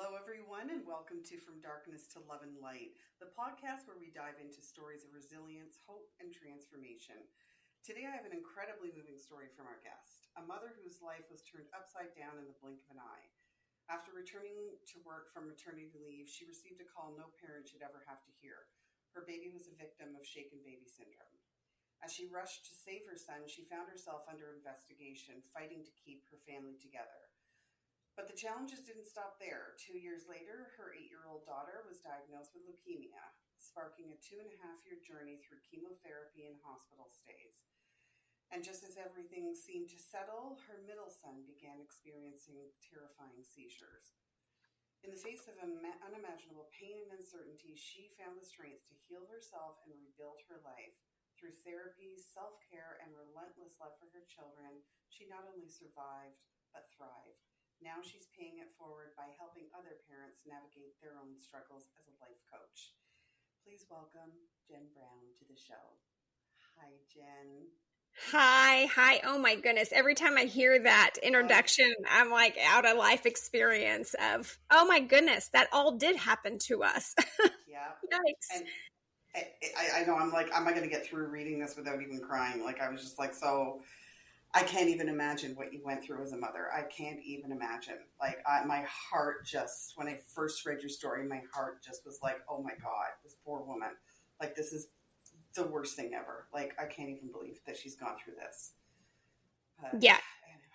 Hello, everyone, and welcome to From Darkness to Love and Light, the podcast where we dive into stories of resilience, hope, and transformation. Today, I have an incredibly moving story from our guest, a mother whose life was turned upside down in the blink of an eye. After returning to work from maternity leave, she received a call no parent should ever have to hear. Her baby was a victim of shaken baby syndrome. As she rushed to save her son, she found herself under investigation, fighting to keep her family together. But the challenges didn't stop there. 2 years later, her 8-year-old daughter was diagnosed with leukemia, sparking a 2.5-year journey through chemotherapy and hospital stays. And just as everything seemed to settle, her middle son began experiencing terrifying seizures. In the face of unimaginable pain and uncertainty, she found the strength to heal herself and rebuild her life. Through therapy, self-care, and relentless love for her children, she not only survived, but thrived. Now she's paying it forward by helping other parents navigate their own struggles as a life coach. Please welcome Jenn Brown to the show. Hi, Jenn. Hi. Oh my goodness. Every time I hear that introduction, I'm like out of life experience of, oh my goodness, that all did happen to us. Yeah. Yikes. And I know, I'm like, am I going to get through reading this without even crying? Like, I was just like, so I can't even imagine what you went through as a mother. I can't even imagine. Like, my heart just, when I first read your story, my heart just was like, oh my God, this poor woman. Like, this is the worst thing ever. Like, I can't even believe that she's gone through this. But, yeah.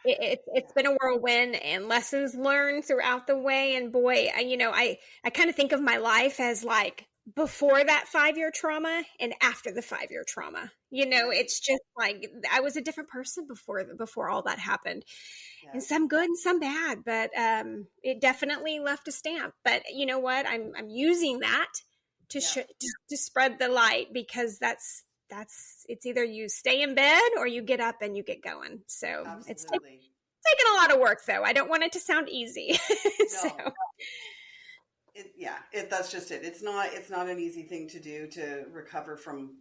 It's been a whirlwind and lessons learned throughout the way. And boy, I kind of think of my life as like before that 5-year trauma and after the 5-year trauma. It's just like I was a different person before all that happened. Yeah. And some good and some bad, but it definitely left a stamp. But you know what? I'm using that to spread the light, because that's it's either you stay in bed or you get up and you get going. So absolutely. It's taken a lot of work, though. I don't want it to sound easy. No. That's just it. It's not an easy thing to do, to recover from.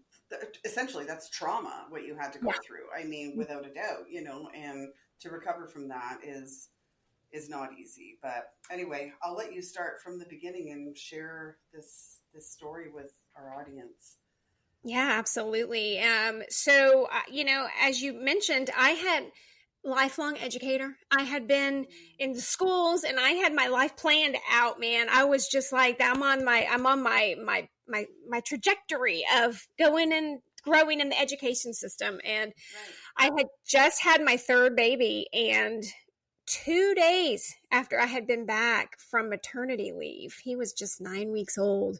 Essentially, that's trauma, what you had to go through. I mean, without a doubt, and to recover from that is not easy. But anyway, I'll let you start from the beginning and share this story with our audience. Yeah, absolutely. So, as you mentioned, I had lifelong educator. I had been in the schools and I had my life planned out, man. I was just like, I'm on my trajectory of going and growing in the education system. And I had just had my third baby, and 2 days after I had been back from maternity leave, he was just 9 weeks old.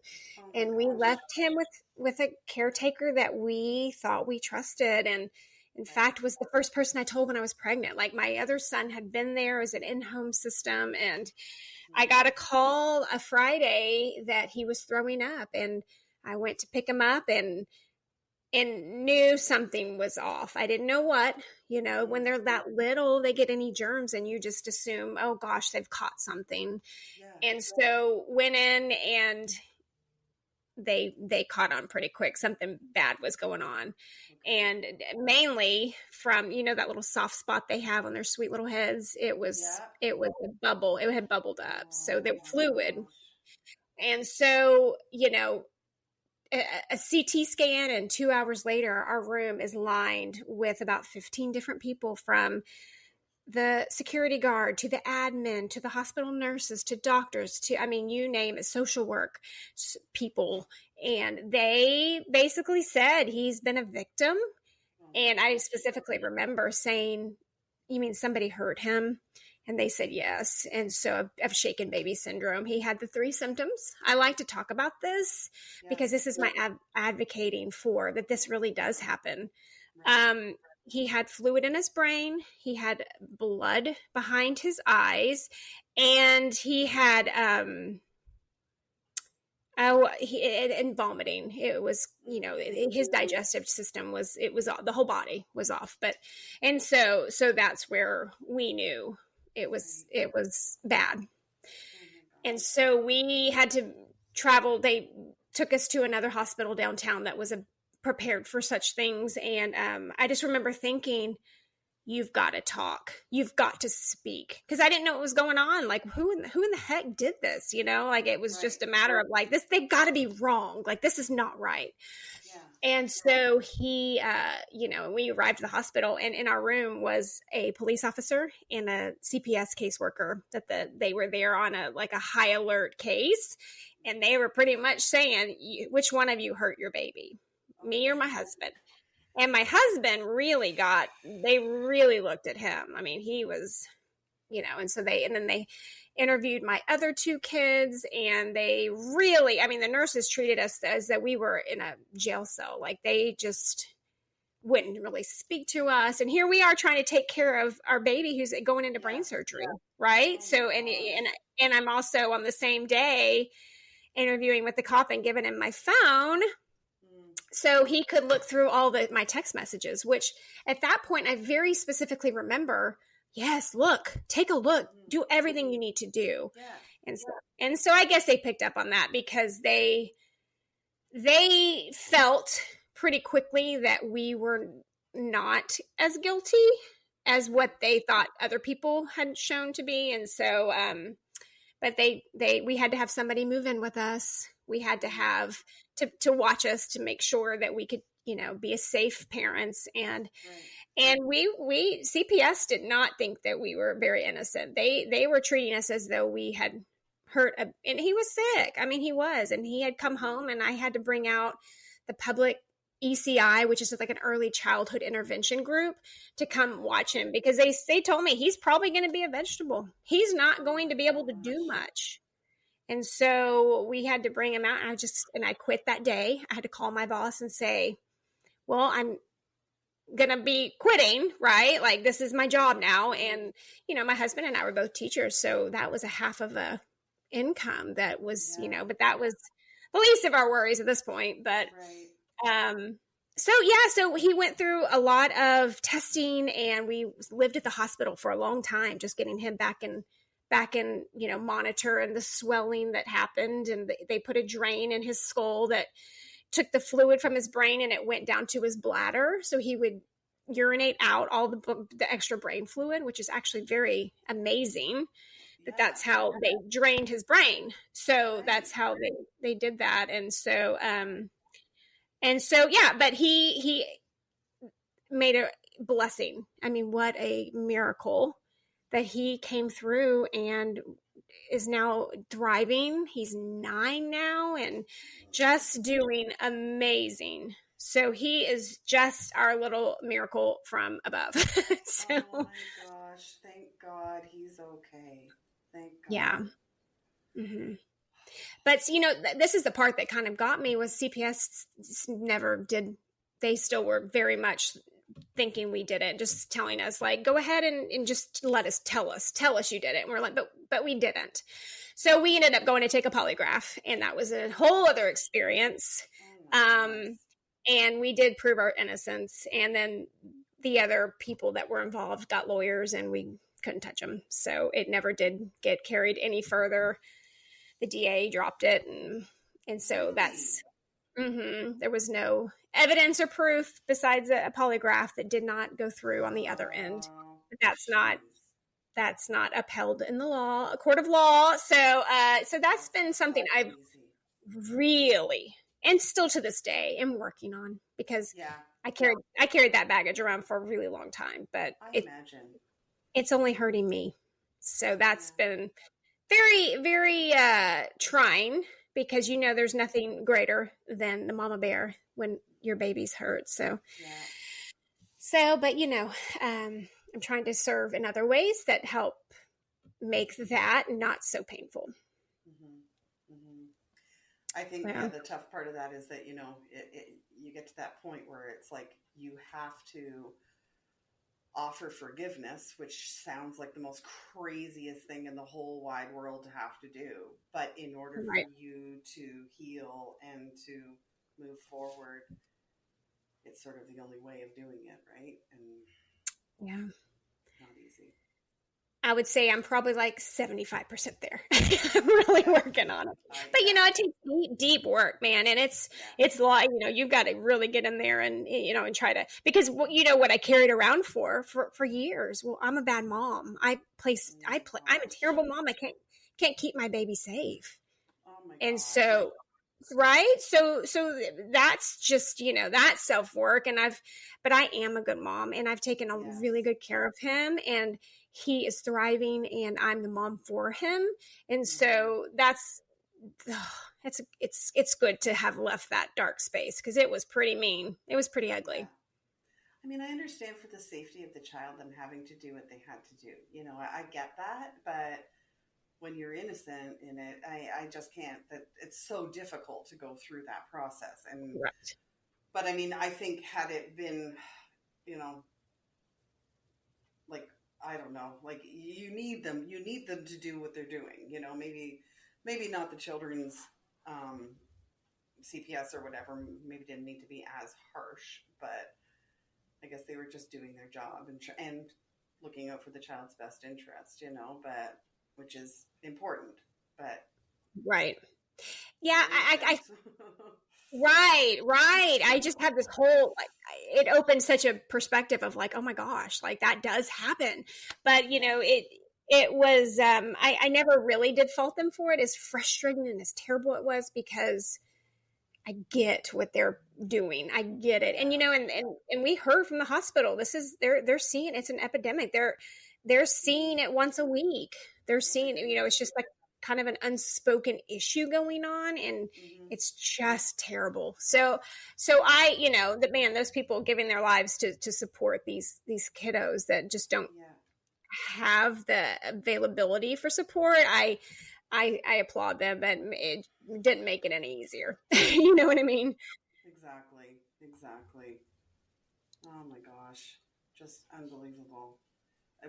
And we left him with a caretaker that we thought we trusted. And in fact, was the first person I told when I was pregnant. Like, my other son had been there as an in-home system. And I got a call a Friday that he was throwing up. And I went to pick him up and knew something was off. I didn't know what. When they're that little, they get any germs and you just assume, oh gosh, they've caught something. Yeah, and so went in and they caught on pretty quick. Something bad was going on. And mainly from, that little soft spot they have on their sweet little heads. It was a bubble. It had bubbled up. So they were fluid. And so, a CT scan, and 2 hours later, our room is lined with about 15 different people, from the security guard to the admin to the hospital nurses to doctors to, you name it, social work people. And they basically said he's been a victim. And I specifically remember saying, you mean somebody hurt him? And they said yes. And so of shaken baby syndrome, he had the 3 symptoms. I like to talk about this because this is my advocating for that this really does happen. Right. He had fluid in his brain. He had blood behind his eyes, and he had and vomiting. It was, his digestive system was the whole body was off. But and so that's where we knew it was bad. And so we had to travel. They took us to another hospital downtown that was prepared for such things. And I just remember thinking, you've got to talk. You've got to speak. Because I didn't know what was going on. Like, who in the heck did this? Like, it was just a matter of like, they've got to be wrong. Like, this is not right. Yeah. And so he, we arrived at the hospital, and in our room was a police officer and a CPS caseworker they were there on a high alert case. And they were pretty much saying, which one of you hurt your baby, me or my husband? And my husband they really looked at him. I mean, he was, and so then they interviewed my other two kids, and they really, I mean, the nurses treated us as that we were in a jail cell. Like, they just wouldn't really speak to us. And here we are trying to take care of our baby who's going into brain surgery. Right. So, and I'm also on the same day interviewing with the cop and giving him my phone so he could look through all my text messages, which at that point I very specifically remember, yes, take a look, do everything you need to do. Yeah. And so I guess they picked up on that because they felt pretty quickly that we were not as guilty as what they thought other people had shown to be. And so, but we had to have somebody move in with us. We had to have to watch us to make sure that we could, be a safe parents. And we CPS did not think that we were very innocent. They were treating us as though we had hurt and he was sick. I mean, he was, and he had come home, and I had to bring out the public ECI, which is like an early childhood intervention group, to come watch him because they told me he's probably going to be a vegetable. He's not going to be able to do much. And so we had to bring him out, and I quit that day. I had to call my boss and say, well, I'm going to be quitting, right? Like, this is my job now. And, my husband and I were both teachers. So that was a half of a income that was, but that was the least of our worries at this point. But, so he went through a lot of testing, and we lived at the hospital for a long time, just getting him back in, monitor and the swelling that happened. And they put a drain in his skull that took the fluid from his brain, and it went down to his bladder. So he would urinate out all the extra brain fluid, which is actually very amazing that that's how they drained his brain. So that's how they did that. And so, but he made a blessing. I mean, what a miracle that he came through and is now thriving. He's 9 now and just doing amazing. So he is just our little miracle from above. So, oh my gosh, thank God he's okay. Thank God. Yeah. Mm-hmm. But, this is the part that kind of got me was CPS never did. They still were very much thinking we did it, just telling us like, go ahead and just tell us you did it. And we're like, but we didn't. So we ended up going to take a polygraph, and that was a whole other experience. And we did prove our innocence. And then the other people that were involved got lawyers, and we couldn't touch them. So it never did get carried any further. The DA dropped it. And so that's, there was no evidence or proof besides a polygraph that did not go through on the other end. But that's not upheld in the law, a court of law. So that's been something I've really, and still to this day, am working on because I carried that baggage around for a really long time, but it's only hurting me. So that's been very, very trying because there's nothing greater than the mama bear when your baby's hurt. So, but I'm trying to serve in other ways that help make that not so painful. I think the tough part of that is that, you get to that point where it's like you have to offer forgiveness, which sounds like the most craziest thing in the whole wide world to have to do. But in order for you to heal and to move forward, it's sort of the only way of doing it, right? And not easy. I would say I'm probably like 75% there. I'm really working on it. But it takes deep work, man. And it's like, you've got to really get in there and, and try to, because what I carried around for years. Well, I'm a bad mom. I'm a terrible mom. I can't keep my baby safe. Oh my God. And so, right. So that's just, that's self-work. But I am a good mom, and I've taken a really good care of him, and he is thriving, and I'm the mom for him. And so it's good to have left that dark space, because it was pretty mean. It was pretty ugly. Yeah. I mean, I understand for the safety of the child, them having to do what they had to do. I get that, but when you're innocent in it, I just can't. That it's so difficult to go through that process. And right. But I mean, I think had it been, like, I don't know, like you need them to do what they're doing. Maybe not the children's CPS or whatever. Maybe didn't need to be as harsh, but I guess they were just doing their job and looking out for the child's best interest. But which is important. But right, yeah, I Right. I just had this whole, it opened such a perspective of like, oh my gosh, like that does happen. But, it was, I never really did fault them for it, as frustrating and as terrible it was, because I get what they're doing. I get it. And, and we heard from the hospital, they're seeing, it's an epidemic. They're seeing it once a week. They're seeing, it's just like kind of an unspoken issue going on, and it's just terrible. So those people giving their lives to support these kiddos that just don't have the availability for support. I applaud them, but it didn't make it any easier. You know what I mean? Exactly. Oh my gosh. Just unbelievable.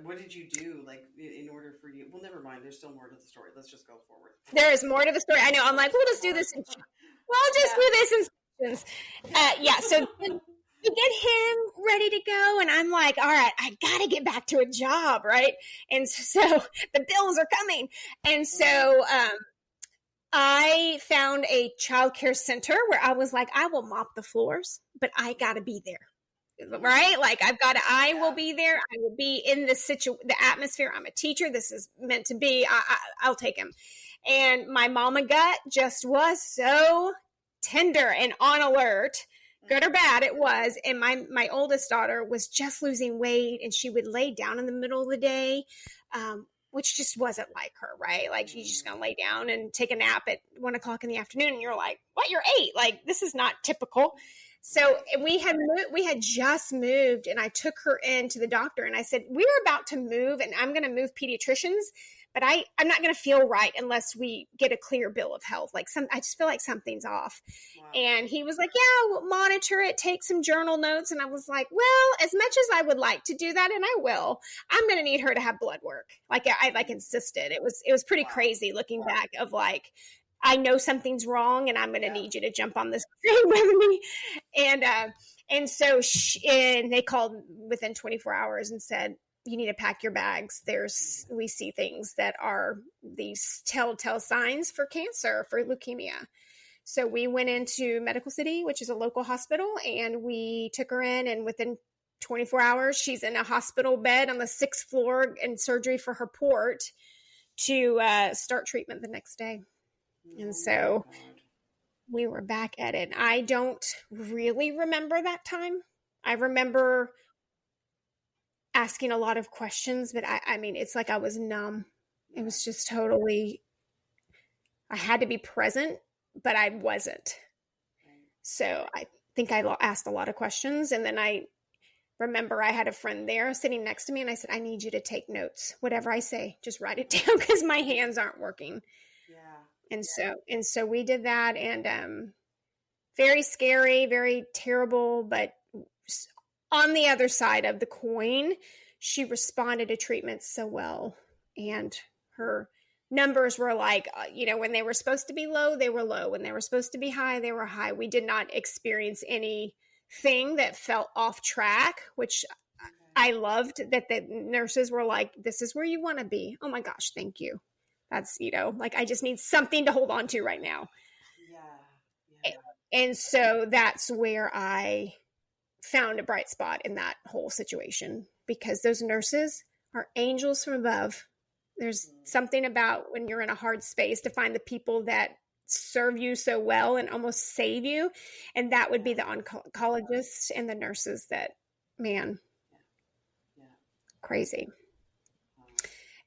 What did you do, like, in order for you? Well, never mind. There's still more to the story. Let's just go forward. There is more to the story. I know. I'm like, we'll just do this. Do this in sections. So to get him ready to go, and I'm like, all right, I got to get back to a job, right? And so the bills are coming. And so I found a childcare center where I was like, I will mop the floors, but I got to be there. Right? Like I will be there. I will be in the atmosphere. I'm a teacher. This is meant to be. I'll take him. And my mama gut just was so tender and on alert, good or bad it was. And my oldest daughter was just losing weight, and she would lay down in the middle of the day, which just wasn't like her, right? Like she's just going to lay down and take a nap at 1 o'clock in the afternoon. And you're like, what? You're 8. Like, this is not typical. So we had just moved, and I took her in to the doctor, and I said, we're about to move, and I'm going to move pediatricians, but I'm not going to feel right unless we get a clear bill of health. Like I just feel like something's off. Wow. And he was like, yeah, we'll monitor it, take some journal notes. And I was like, well, as much as I would like to do that, and I will, I'm going to need her to have blood work. Like I insisted. It was pretty crazy looking back of like, I know something's wrong, and I'm going to need you to jump on this train with me. And so they called within 24 hours and said, you need to pack your bags. We see things that are these telltale signs for cancer, for leukemia. So we went into Medical City, which is a local hospital, and we took her in, and within 24 hours, she's in a hospital bed on the 6th floor in surgery for her port to start treatment the next day. And so we were back at it. I don't really remember that time. I remember asking a lot of questions, but I mean, it's like I was numb. It was just totally, I had to be present, but I wasn't. So I think I asked a lot of questions. And then I remember I had a friend there sitting next to me, and I said, I need you to take notes. Whatever I say, just write it down, because my hands aren't working. And so we did that, and very scary, very terrible. But on the other side of the coin, she responded to treatment so well, and her numbers were like, when they were supposed to be low, they were low. When they were supposed to be high, they were high. We did not experience anything that felt off track, which I loved that the nurses were like, this is where you want to be. Oh my gosh, thank you. That's, like I just need something to hold on to right now. Yeah. And so that's where I found a bright spot in that whole situation, because those nurses are angels from above. There's something about when you're in a hard space to find the people that serve you so well and almost save you. And that would be the oncologists and the nurses that, man, crazy.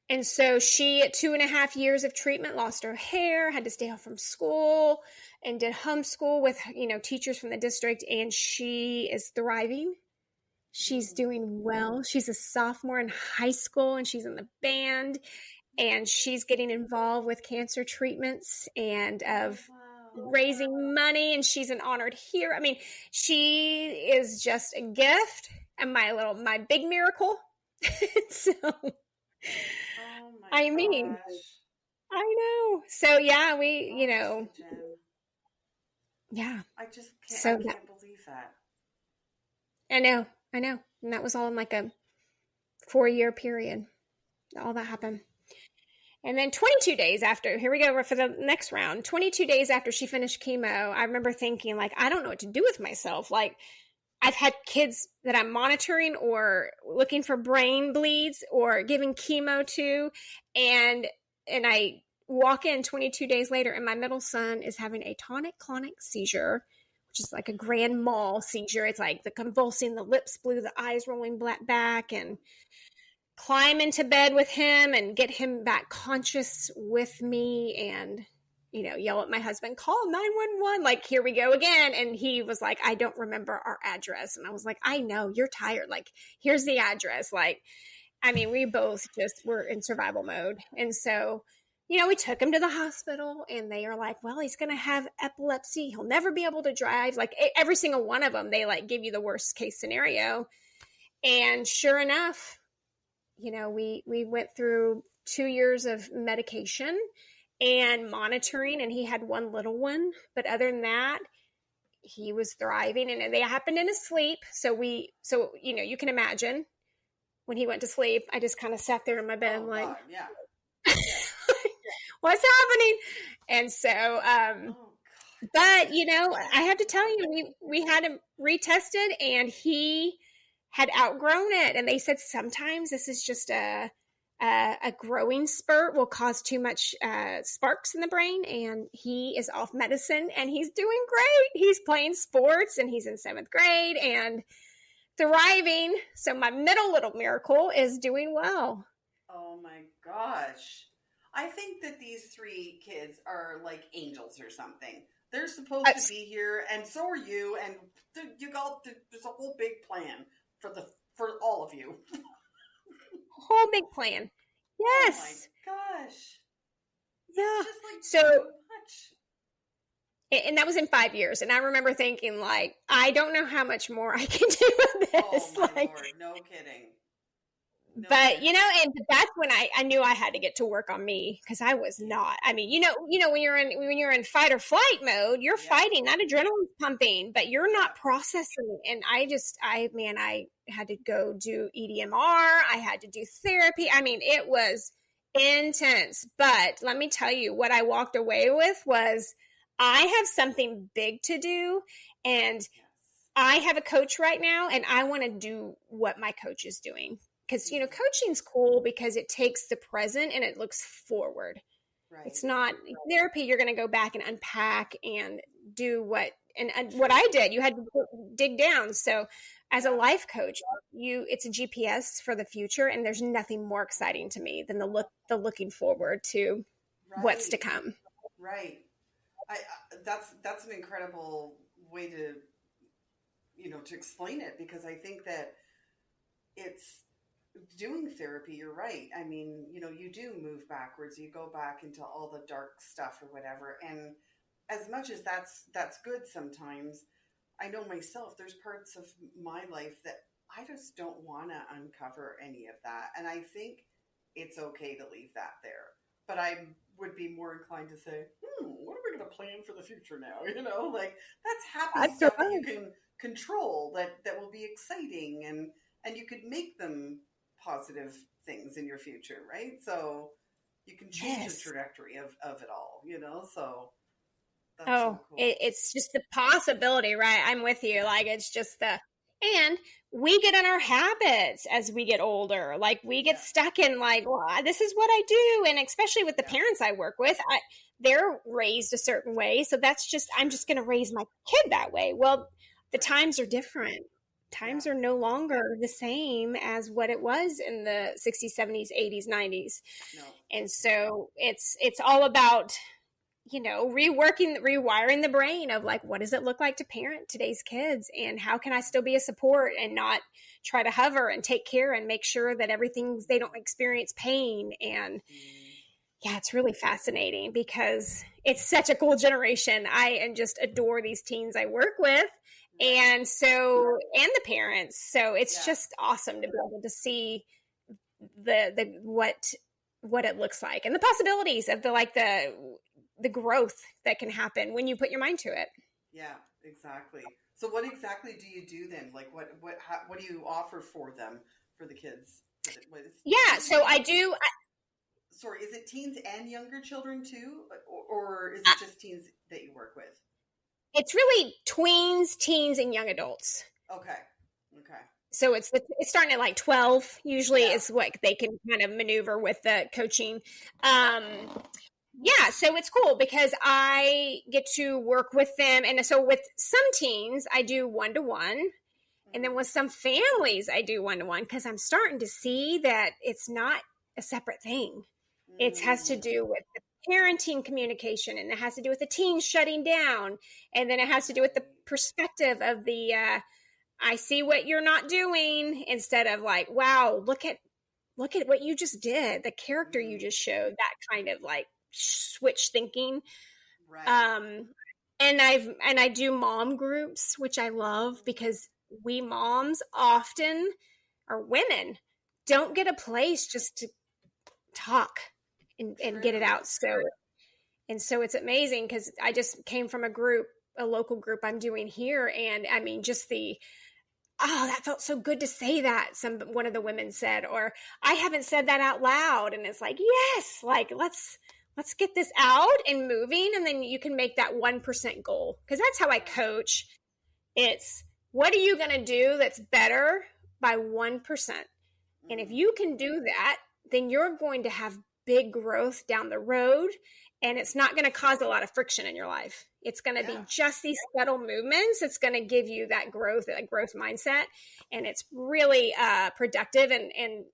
And so she, at 2.5 years of treatment, lost her hair, had to stay home from school, and did homeschool with, teachers from the district. And she is thriving. She's doing well. She's a sophomore in high school, and she's in the band, and she's getting involved with cancer treatments and of raising money. And she's an honored hero. I mean, she is just a gift and my big miracle. So, I mean, I know. So yeah, yeah. I just can't believe that. I know. And that was all in like a 4-year period. All that happened. And then 22 days after, here we go for the next round. 22 days after she finished chemo, I remember thinking, like, I don't know what to do with myself. Like, I've had kids that I'm monitoring or looking for brain bleeds or giving chemo to. And I walk in 22 days later, and my middle son is having a tonic-clonic seizure, which is like a grand mal seizure. It's like the convulsing, the lips blue, the eyes rolling back, and climb into bed with him and get him back conscious with me, and yell at my husband, call 911, like, here we go again. And he was like, I don't remember our address. And I was like, I know, you're tired, like, here's the address. Like, I mean, we both just were in survival mode. And so we took him to the hospital, and they are like, well, he's going to have epilepsy, he'll never be able to drive. Like, every single one of them, they like give you the worst case scenario. And sure enough, we went through 2 years of medication and monitoring, and he had one little one. But other than that, he was thriving, and they happened in his sleep. So you can imagine when he went to sleep, I just kind of sat there in my bed, God, yeah. What's happening? And so, but I have to tell you, we had him retested, and he had outgrown it. And they said sometimes this is just a growing spurt will cause too much sparks in the brain, and he is off medicine, and he's doing great. He's playing sports, and he's in 7th grade and thriving. So my middle little miracle is doing well. Oh my gosh. I think that these 3 kids are like angels or something. They're supposed to be here, and so are you, and there's a whole big plan for all of you. Whole big plan. Yes. Oh my gosh. Yeah. It's just like so much. And that was in 5 years. And I remember thinking, like, I don't know how much more I can do with this. Oh my Lord, no kidding. But, and that's when I knew I had to get to work on me, because I was not. I mean, when you're in fight or flight mode, you're fighting, that adrenaline's pumping, but you're not processing. And I had to go do EDMR. I had to do therapy. I mean, it was intense. But let me tell you, what I walked away with was, I have something big to do, and I have a coach right now, and I want to do what my coach is doing. Because, coaching's cool because it takes the present and it looks forward. Right. It's not therapy. You're going to go back and unpack and do what I did. You had to dig down. So as a life coach, it's a GPS for the future. And there's nothing more exciting to me than the looking forward to what's to come. Right. That's an incredible way to, to explain it, because I think that it's, doing therapy, you're right. I mean, you do move backwards. You go back into all the dark stuff or whatever. And as much as that's good sometimes, I know myself, there's parts of my life that I just don't want to uncover any of that. And I think it's okay to leave that there. But I would be more inclined to say, what are we going to plan for the future now? Like, that's happy stuff that you can control, that will be exciting. And and you could make them positive things in your future, right? So you can change the trajectory of it all, so that's so cool. It's just the possibility, right? I'm with you. Like, it's just and we get in our habits as we get older. Like, we get stuck in like, well, this is what I do. And especially with the parents I work with, they're raised a certain way. So that's just, I'm just going to raise my kid that way. Well, the times are different. Times are no longer the same as what it was in the 60s, 70s, 80s, 90s. No. And so it's all about, rewiring the brain of like, what does it look like to parent today's kids, and how can I still be a support and not try to hover and take care and make sure that they don't experience pain. And it's really fascinating because it's such a cool generation. I just adore these teens I work with. And the parents. So it's just awesome to be able to see what it looks like and the possibilities of the growth that can happen when you put your mind to it. Yeah, exactly. So what exactly do you do then? Like what do you offer for them, for the kids? So I do. Sorry, is it teens and younger children too? Or is it just teens that you work with? It's really tweens, teens, and young adults. Okay. So it's starting at like 12 usually is what they can kind of maneuver with the coaching. So it's cool because I get to work with them. And so with some teens, I do 1-to-1. And then with some families, I do 1-to-1 because I'm starting to see that it's not a separate thing. It has to do with the parenting communication, and it has to do with the teen shutting down. And then it has to do with the perspective of the, I see what you're not doing, instead of like, wow, look at what you just did. The character you just showed, that kind of like switch thinking. Right. And I do mom groups, which I love because we moms often, or women, don't get a place just to talk and get it out. So it's amazing because I just came from a local group I'm doing here. And I mean, just that felt so good to say that, one of the women said, or I haven't said that out loud. And it's like, yes, like let's get this out and moving. And then you can make that 1% goal. Cause that's how I coach. It's, what are you going to do that's better by 1%? And if you can do that, then you're going to have big growth down the road, and it's not going to cause a lot of friction in your life. It's going to be just these subtle movements. It's going to give you that growth mindset, and it's really productive, and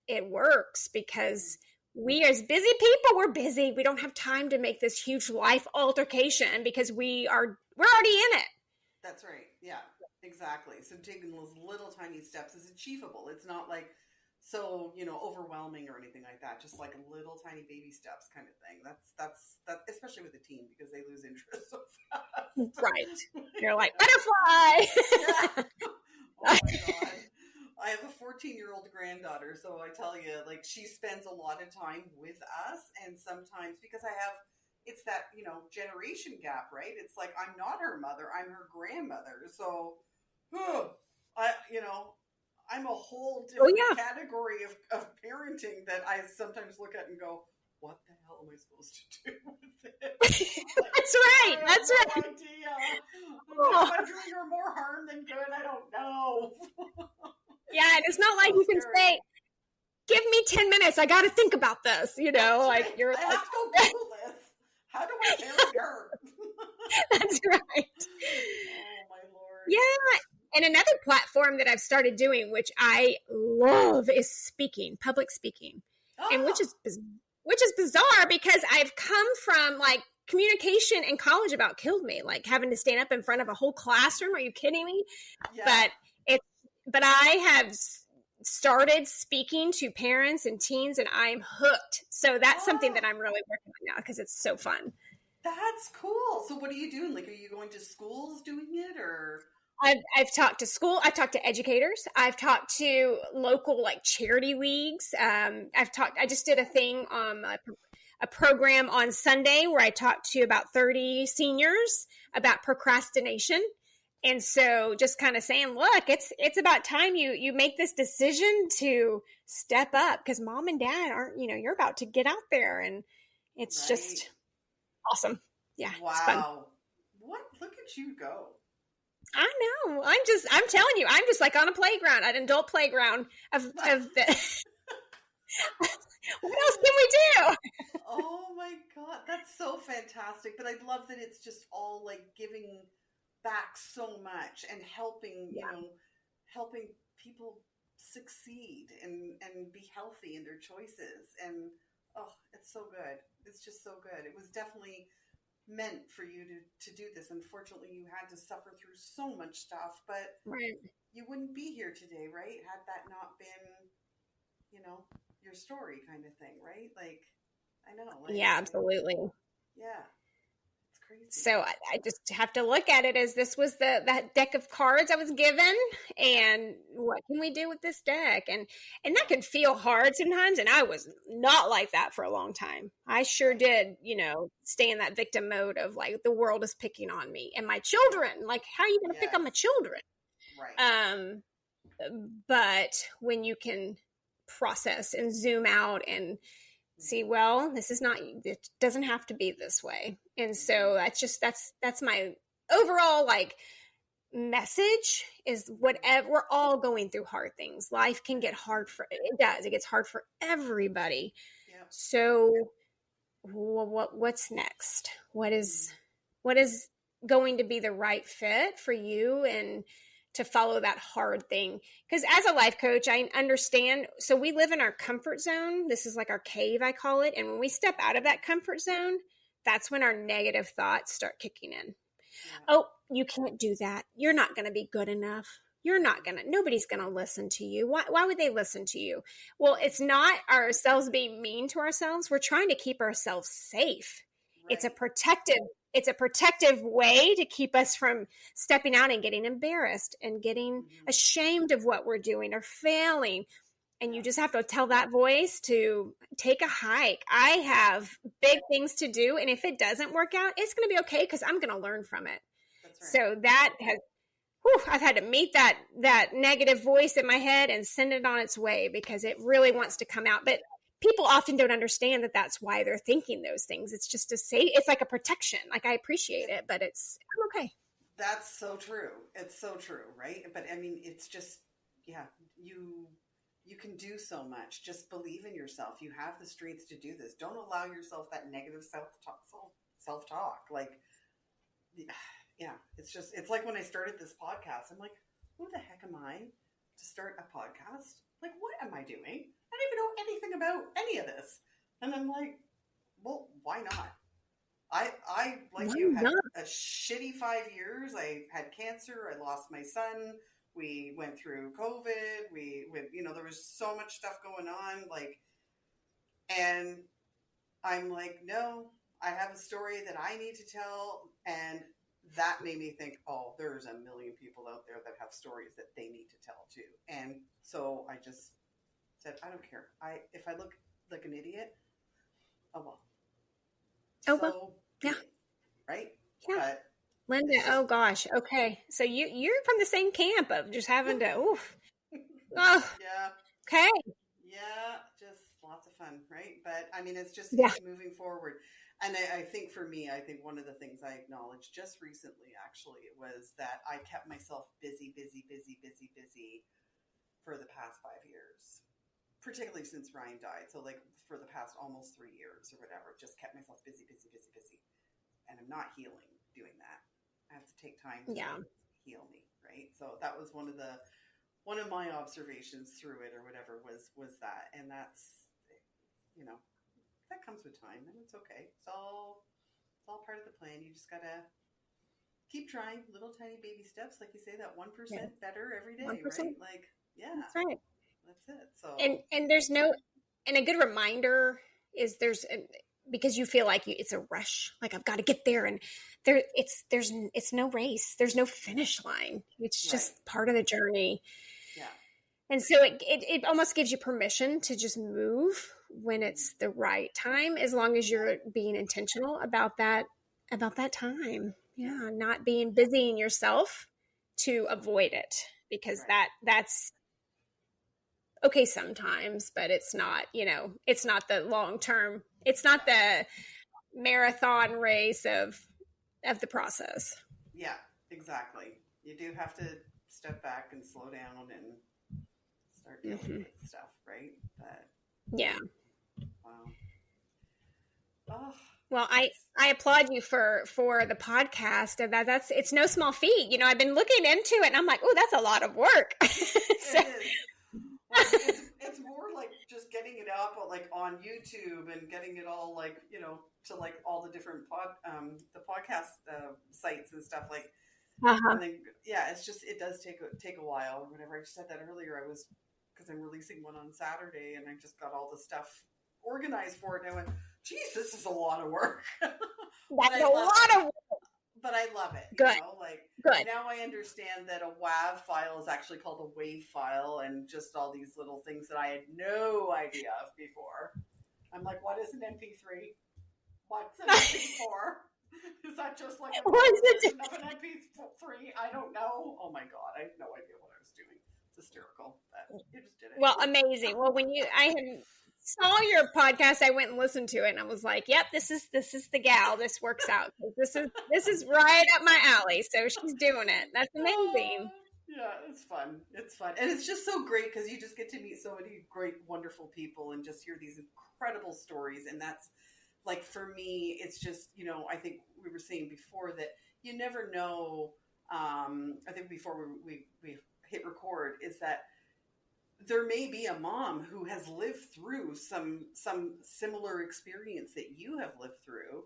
it works because we, as busy people, we're busy. We don't have time to make this huge life altercation because we're already in it. That's right. Yeah, exactly. So taking those little tiny steps is achievable. It's not like so, overwhelming or anything like that. Just like little tiny baby steps kind of thing. That's especially with a teen, because they lose interest so fast. Right. You're like, butterfly. Oh my God. I have a 14-year-old granddaughter, so I tell you, like, she spends a lot of time with us, and sometimes because it's that, generation gap, right? It's like, I'm not her mother, I'm her grandmother. So, I'm a whole different category of parenting that I sometimes look at and go, what the hell am I supposed to do with it? That's right. That's right. Idea. Am I doing her more harm than good? I don't know. Yeah, and it's not like you can say, give me 10 minutes. I got to think about this. You're I like, have to go Google this. How do I marry her? That's right. Oh, my Lord. Yeah. And another platform that I've started doing, which I love, is public speaking. Oh. And which is bizarre because I've come from like communication in college about killed me, like having to stand up in front of a whole classroom. Are you kidding me? Yeah. But I have started speaking to parents and teens, and I'm hooked. So that's something that I'm really working on now because it's so fun. That's cool. So what are you doing? Like, are you going to schools doing it, or? I've talked to school. I've talked to educators. I've talked to local like charity leagues. I just did a thing, a program on Sunday where I talked to about 30 seniors about procrastination. And so just kind of saying, look, it's about time you make this decision to step up, because mom and dad aren't, you're about to get out there, and it's just awesome. Yeah. Wow. It's fun. What? Look at you go. I know. I'm telling you, I'm just like on a playground, an adult playground of the. What else can we do? Oh my God. That's so fantastic. But I love that it's just all like giving back so much and helping, helping people succeed and be healthy in their choices. And oh, it's so good. It's just so good. It was definitely meant for you to do this. Unfortunately, you had to suffer through so much stuff, but you wouldn't be here today, right? Had that not been, your story kind of thing, right? Like, I know. Like, yeah, absolutely. Yeah. It's crazy. So I just have to look at it as this was that deck of cards I was given, and what can we do with this deck? And that can feel hard sometimes. And I was not like that for a long time. I sure did, stay in that victim mode of like, the world is picking on me and my children. Like, how are you going to pick on my children? Right. But when you can process and zoom out and see, well, it doesn't have to be this way. And so that's my overall like message is, whatever, we're all going through hard things. Life can get hard it gets hard for everybody. Yep. So what's next? What is going to be the right fit for you, and to follow that hard thing? Because as a life coach, I understand. So we live in our comfort zone. This is like our cave, I call it. And when we step out of that comfort zone, that's when our negative thoughts start kicking in. Yeah. Oh, you can't do that. You're not going to be good enough. Nobody's going to listen to you. Why would they listen to you? Well, it's not ourselves being mean to ourselves. We're trying to keep ourselves safe. Right. It's a protective way to keep us from stepping out and getting embarrassed and getting ashamed of what we're doing or failing. And you just have to tell that voice to take a hike. I have big things to do. And if it doesn't work out, it's going to be okay, because I'm going to learn from it. That's right. So that I've had to meet that negative voice in my head and send it on its way, because it really wants to come out. But people often don't understand that that's why they're thinking those things. It's just to say, it's like a protection. Like, I appreciate it, but I'm okay. That's so true. It's so true, right? But I mean, it's just, you can do so much. Just believe in yourself. You have the strength to do this. Don't allow yourself that negative self-talk. Like, it's like when I started this podcast, I'm like, who the heck am I to start a podcast? Like, what am I doing? I don't even know anything about any of this. And I'm like, well, why not? I like you, had a shitty 5 years. I had cancer. I lost my son. We went through COVID. There was so much stuff going on. Like, and I'm like, no, I have a story that I need to tell. And that made me think, oh, there's a million people out there that have stories that they need to tell too. And so I just said, I don't care. If I look like an idiot, oh well. Oh well. Yeah. Right? Yeah. But Linda, oh gosh. Okay. So you're from the same camp of just having to oof. Oh. Yeah. Okay. Yeah, just lots of fun, right? But I mean, it's just it's moving forward. And I think for me, one of the things I acknowledged just recently, actually, was that I kept myself busy for the past 5 years, particularly since Ryan died. So like for the past almost 3 years or whatever, just kept myself busy. And I'm not healing doing that. I have to take time to heal me, right? So that was one of my observations through it or whatever was that. And that's, that comes with time, and it's okay. It's all part of the plan. You just gotta keep trying, little tiny baby steps, like you say, that 1% better every day, 1%. Right? Like, that's right. That's it. So and there's and a good reminder is because you feel like it's a rush, like I've got to get there, and it's no race, there's no finish line. It's just part of the journey. Yeah. And so it almost gives you permission to just move when it's the right time, as long as you're being intentional about that time. Yeah. Not being busy in yourself to avoid it, because Right. that's okay sometimes, but it's not, it's not the long term. It's not the marathon race of the process. Yeah, exactly. You do have to step back and slow down and start dealing Hmm. with stuff, right? But Yeah. wow. Oh, Well, it's I applaud you for the podcast, and that's it's no small feat. I've been looking into it, and I'm like, oh, that's a lot of work. So, it is. Well, it's more like just getting it up like on YouTube and getting it all like to like all the different the podcast sites and stuff like. uh-huh. And then yeah, it's just it does take a while. Whenever I said that earlier, I was because I'm releasing one on Saturday, and I just got all the stuff organized for it, and I went, "Geez, this is a lot of work," but That's I a love it. lot of But I love it. good, Like good. now I understand that a WAV file is actually called a WAV file, and just all these little things that I had no idea of before. I'm like, what is an MP3? What's an MP4? Is that just like a What's the version of an MP3? I don't know. Oh my god, I have no idea what I was doing. It's hysterical, but you just did it. Well, amazing. Well, I had saw your podcast, I went and listened to it, and I was like, "Yep, this is the gal. This works out. This is right up my alley." So she's doing it. That's amazing. Yeah, it's fun. It's fun, and it's just so great because you just get to meet so many great, wonderful people, and just hear these incredible stories. And that's like for me, it's just I think we were saying before that you never know. I think before we hit record is that there may be a mom who has lived through some similar experience that you have lived through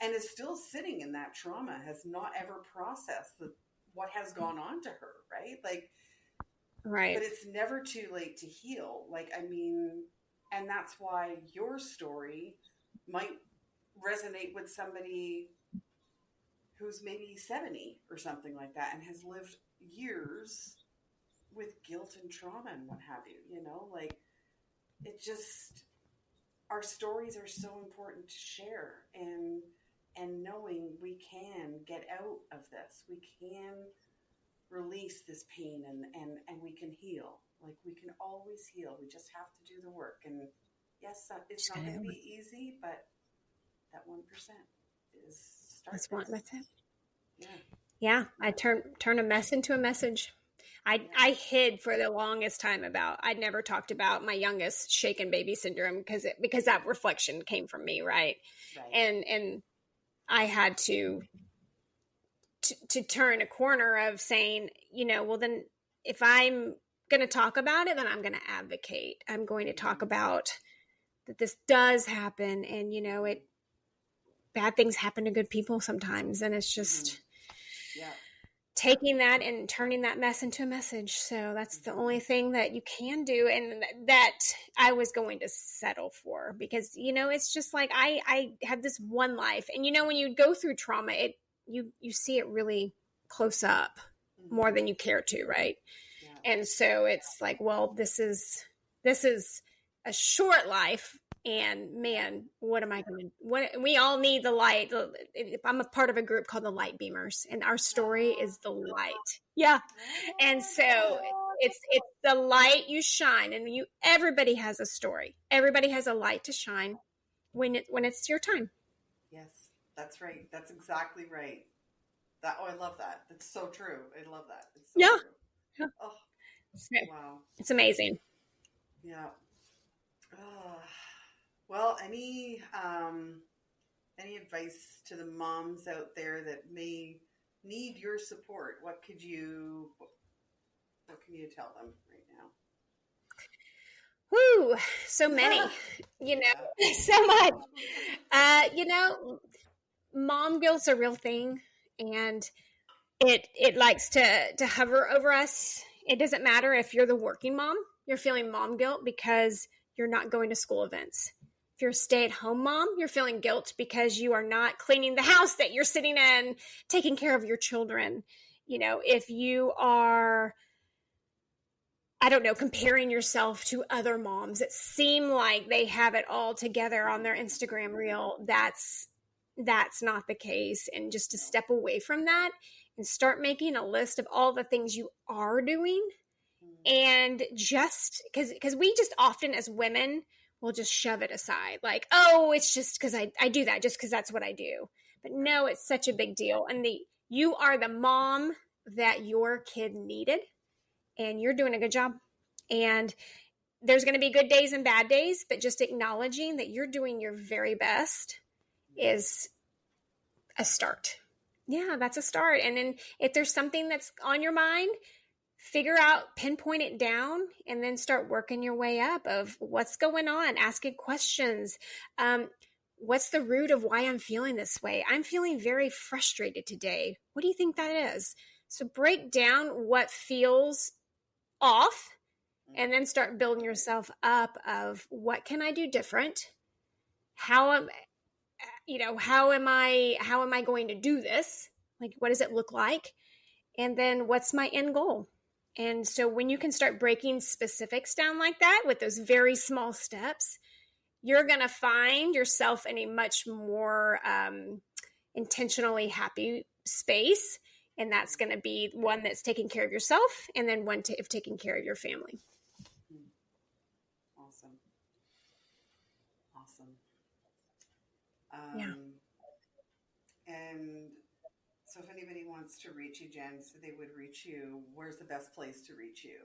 and is still sitting in that trauma, has not ever processed what has gone on to her, right? Like, Right. but it's never too late to heal. Like, I mean, and that's why your story might resonate with somebody who's maybe 70 or something like that and has lived years with guilt and trauma and what have you, like it just, our stories are so important to share, and knowing we can get out of this, we can release this pain, and we can heal. Like we can always heal. We just have to do the work. And yes, it's not going to be easy, but that 1% is start. That's it. Yeah. Yeah, I turn a mess into a message. I hid for the longest time I never talked about my youngest shaken baby syndrome because that reflection came from me, right? And I had to turn a corner of saying, well, then if I'm going to talk about it, then I'm going to advocate. I'm going to talk about that this does happen, and bad things happen to good people sometimes, and it's just taking that and turning that mess into a message. So that's the only thing that you can do, and that I was going to settle for, because it's just like I had this one life, and when you go through trauma, you see it really close up more than you care to, right? And so it's like, well, this is a short life, and man, what am I going to, we all need the light. I'm a part of a group called the Light Beamers, and our story is the light. Yeah. And so it's the light you shine, and everybody has a story. Everybody has a light to shine when it's your time. Yes, that's right. That's exactly right. I love that. That's so true. I love that. It's so true. Oh, wow. It's amazing. Yeah. Well, any advice to the moms out there that may need your support? What can you tell them right now? Woo, so many, so much. Mom guilt's a real thing, and it likes to hover over us. It doesn't matter if you're the working mom, you're feeling mom guilt because you're not going to school events. If you're a stay-at-home mom, you're feeling guilt because you are not cleaning the house that you're sitting in, taking care of your children. If you are, I don't know, comparing yourself to other moms that seem like they have it all together on their Instagram reel, that's not the case. And just to step away from that and start making a list of all the things you are doing. And just because we just often as women will just shove it aside. Like, oh, it's just because I do that just because that's what I do. But no, it's such a big deal. And you are the mom that your kid needed, and you're doing a good job. And there's going to be good days and bad days, but just acknowledging that you're doing your very best is a start. Yeah, that's a start. And then if there's something that's on your mind, figure out, pinpoint it down, and then start working your way up of what's going on, asking questions. What's the root of why I'm feeling this way? I'm feeling very frustrated today. What do you think that is? So break down what feels off, and then start building yourself up of what can I do different? How am I going to do this? Like, what does it look like? And then what's my end goal? And so when you can start breaking specifics down like that with those very small steps, you're going to find yourself in a much more intentionally happy space. And that's going to be one that's taking care of yourself, and then one of taking care of your family. Awesome. Yeah. And so if anybody wants to reach you, Jenn, so they would reach you, where's the best place to reach you?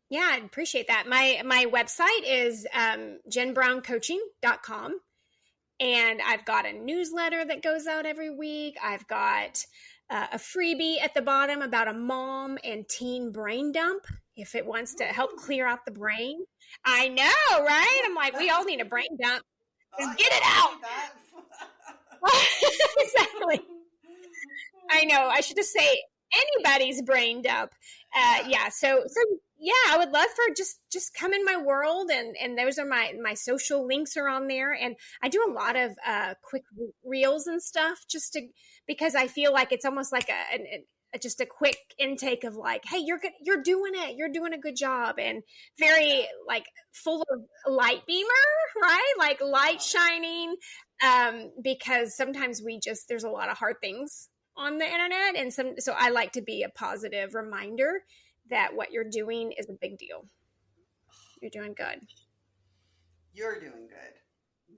Yeah, I'd appreciate that. My website is jennbrowncoaching.com. And I've got a newsletter that goes out every week. I've got a freebie at the bottom about a mom and teen brain dump, if it wants to help clear out the brain. I know, right? I'm like, we all need a brain dump. Just get it out. Exactly. I know. I should just say anybody's brain dump. Yeah. So yeah, I would love for just come in my world, and those are my social links are on there, and I do a lot of quick reels and stuff because I feel like it's almost like just a quick intake of like, hey, you're doing it, you're doing a good job, and very like full of light beamer, right? Like light shining, because sometimes there's a lot of hard things on the internet, and so I like to be a positive reminder that what you're doing is a big deal. You're doing good. You're doing good.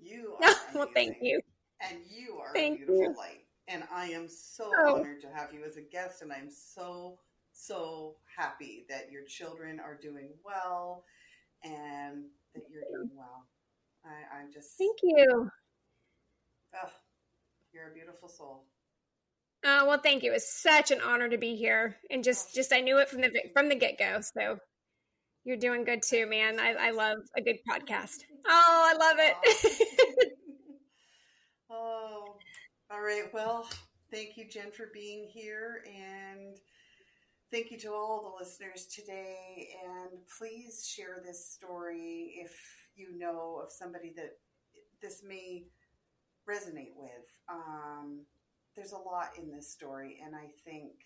You are well, thank you. And you are a beautiful light. And I am so honored to have you as a guest, and I'm so, so happy that your children are doing well and that you're doing well. I'm just... Thank you. Oh, you're a beautiful soul. Oh, well, thank you. It's such an honor to be here. And just I knew it from the get-go. So you're doing good too, man. I love a good podcast. Oh, I love it. Oh, all right. Well, thank you, Jenn, for being here. And thank you to all the listeners today. And please share this story if you know of somebody that this may resonate with. There's a lot in this story, and I think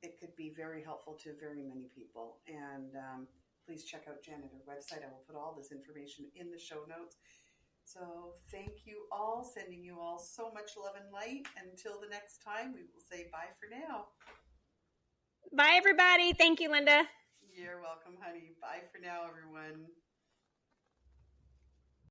it could be very helpful to very many people. And please check out Jenn at her website. I will put all this information in the show notes. So thank you all, sending you all so much love and light. Until the next time, we will say bye for now. Bye, everybody. Thank you, Linda. You're welcome, honey. Bye for now, everyone.